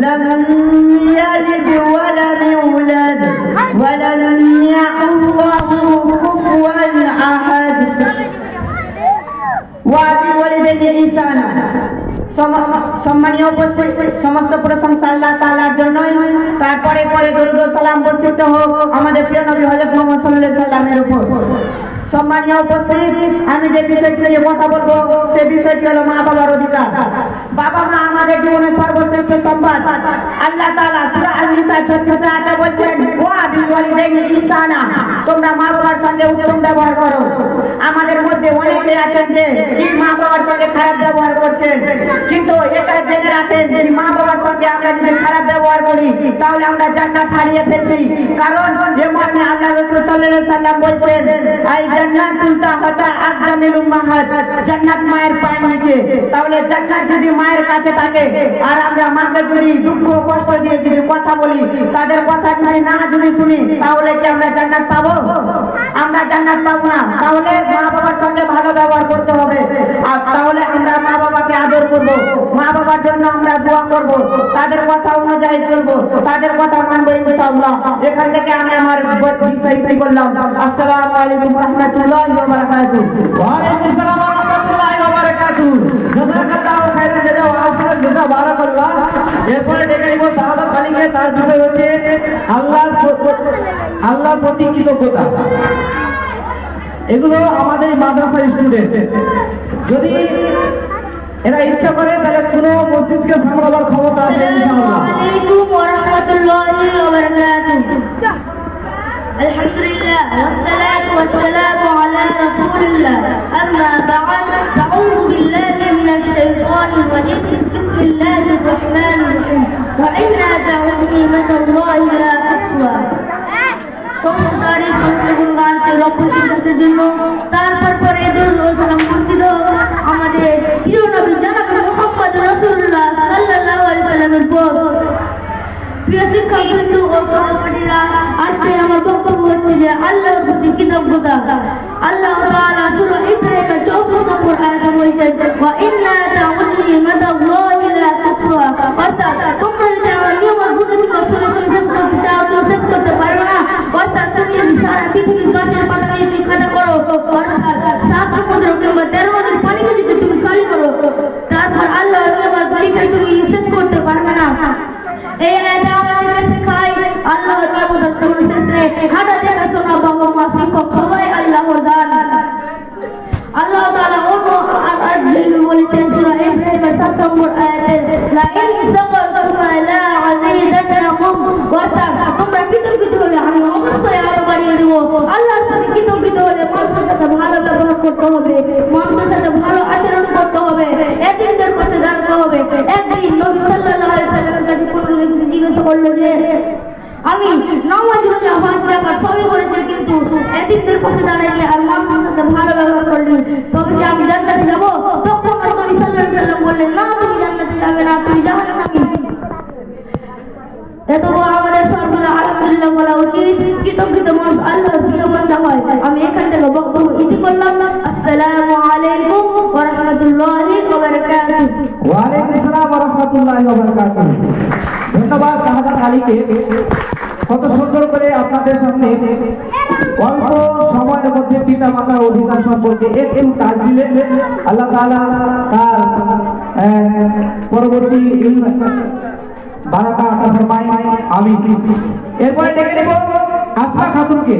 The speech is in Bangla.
لم يلد ولم يولد ولم يكن له كفوا أحد وبالوالدين إحسانا সম্মানীয় উপস্থিত সমস্ত প্রশংসা আল্লাহ তাআলার জন্যই তারপরে পরে দরুদ ও সালাম বর্ষিত হোক আমাদের প্রিয় নবী হযরত মুহাম্মদ সাল্লাল্লাহু আলাইহি ওয়াসাল্লামের উপর। সম্মানীয় উপস্থিত আমি যে বিষয়টি নিয়ে কথা বলবো সে বিষয়টি হলো মা বাবার অধিকার। বাবা মা আমাদের জীবনের সর্বশ্রেষ্ঠ সম্পদ। আল্লাহ তাআলা সূরা আন-নিসা 14 বলছেন ওয়া বিওয়ালিদাইনি ইহসানা, তোমরা মা বাবার সঙ্গে উত্তম ব্যবহার করো। আমাদের মধ্যে অনেকে আছেন যে মা বাবার সঙ্গে খারাপ ব্যবহার করছেন, কিন্তু এটা জেনে রাখেন যে মা বাবার সঙ্গে আমরা যদি খারাপ ব্যবহার করি তাহলে আমরা জান্নাত হারিয়ে ফেলছি। কারণ যেমন আল্লাহ রাসূল সাল্লাল্লাহু আলাইহি ওয়াসাল্লাম বলছেন আই জান্নাতুল তাহাতা আকদামিল উম্মাহাত, জান্নাত মায়ের পায়ের নিচে। তাহলে জান্নাত যদি মায়ের কাছে থাকে আর আমরা মাকে যদি দুঃখ কষ্ট দিয়ে যদি কথা বলি, তাদের কথা যদি শুনি, তাহলে কি আমরা জান্নাত পাবো? আমরা জান্নাত পাবো না। তাহলে মা বাবার সঙ্গে ভালো ব্যবহার করতে হবে। আর তাহলে আমরা মা বাবাকে আদর করব, মা বাবার জন্য আমরা দোয়া করব, তাদের কথা অনুযায়ী চলবো, তাদের কথা মানবো ইনশাআল্লাহ। এখান থেকে আমি আমার বিষয় করলাম। আসসালামু আলাইকুম ওয়া রাহমাতুল্লাহি ওয়া বারাকাতুহু। ওয়া আলাইকুম আসসালাম ওয়া রাহমাতুল্লাহি ওয়া বারাকাতুহু। জাযাকাল্লাহু খাইরান জাযা ওয়া আহসানাল জাযা, বারাকাল্লাহ। এরপরে দেখে নিব শাহাদাত আলীকে। তার বিষয় হচ্ছে আল্লাহর প্রতি কৃতজ্ঞতা। এগুলো আমাদের মাদ্রাসার স্টুডেন্ট, যদি এরা ইচ্ছা করে তাহলে কোনো মসজিদকে সামলাবার ক্ষমতা আছে ইনশাআল্লাহ। আলাইকুম ওয়া রাহমাতুল্লাহি ওয়া বারাকাতুহু। আলহামদুলিল্লাহ ওয়াসসালাতু ওয়াসসালামু আলা রাসূলিল্লাহ, আম্মা বা'দ, আউযু বিল্লাহি মিনাশ শাইতানির রাজীম, বিসমিল্লাহির রাহমানির রাহিম, ওয়া ইন্না তা'উযুবিল্লাহি লা তাকওয়া। সংসারে গুণগান রক্ষিতের জন্য তারপর পরে দরুদ ও সালাম বর্ষিত আমাদের প্রিয় নবী জনাব মুহাম্মদ রাসূলুল্লাহ সাল্লাল্লাহু আলাইহি ওয়াসাল্লামের উপর। প্রিয় শিক্ষাবৃন্দ ও সহপাঠীরা, আজকে আমার বক্তব্য হচ্ছে যে আল্লাহর প্রতি কৃতজ্ঞতা। আল্লাহ তাআলা সূরা ইসরাঈলের 24 নম্বর আয়াতে বলেছেন ওয়া ইন্না তা'উযু নি'মাতাল্লাহি লা তুহসা, অর্থাৎ তোমরা যদি আমার নিয়ম আর হুকুম আসলে শেষ করতে চাও তো শেষ করতে পারবে না। অর্থাৎ তুমি সারা পৃথিবীর গাছের পাতা যদি কাটা করো, অর্থাৎ 7 সমুদ্র কিংবা 13 নদীর পানিকে যদি তুমি খালি করো, তারপর আল্লাহর নিয়ামত লিখাই তুমি শেষ করতে পারবে না। এই আয়াতে আমাদেরকে শেখায় আল্লাহর নিয়ামত তোমার ক্ষেত্রে হাঁটা দেখা শোনা বাবা মা শিক্ষক সবাই আল্লাহর দান। আল্লাহ তাআলা অন্য আয়াতে বলেছেন সূরা ইসরাঈলের 7 নম্বর আয়াতে লা ইন শাকারতুম লা আযীদান্নাকুম, অর্থাৎ তোমরা কৃতজ্ঞ হলে আমি অবশ্যই আরো বাড়িয়ে দেব। আল্লাহর প্রতি কৃতজ্ঞ হলে মানুষের সাথে ভালো ব্যবহার করতে হবে, মানুষের সাথে ভালো আচরণ করতে হবে, এতিমদের পাশে দাঁড়াতে হবে। একদিন নবী সাল্লাল্লাহু আলাইহি ওয়াসাল্লামের কাছে কোনো লোক জিজ্ঞাসা করলো যে আমি নামাজ রোজা হজ যাকাত সবই করেছি, কিন্তু এতিমদের পাশে দাঁড়াইনি আর মানুষের সাথে ভালো ব্যবহার করিনি, তবে কি আমি জান্নাতে যাব? তখন নবী সাল্লাল্লাহু আলাইহি ওয়াসাল্লাম বললেন না, তুমি জান্নাতে যাবে না, তুমি জাহান্নামী। এত আমাদের সর্বদা আলহামদুলিল্লাহ বলা উচিত। কৃতজ্ঞতা মানুষ আল্লাহর প্রিয় বান্দা হয়। আমি এখান থেকে বক্তব্য ইতি করলাম। আসসালামু আলাইকুম ওয়া রাহমাতুল্লাহি ওয়া বারাকাতুহু। ওয়া আলাইকুম আসসালাম ওয়া রাহমাতুল্লাহি ওয়া বারাকাতুহু। ধন্যবাদ শাহাদাত আলীকে। কত সুন্দর করে আপনাদের সামনে অল্প সময়ের মধ্যে পিতা মাতার অধিকার সম্পর্কে একটু কাজ দিলেন। আল্লাহ তাআলা তার পরবর্তী বারাকা আতা ফরমায়। আমিন। এরপরে ডেকে নেব আসমা খাতুনকে।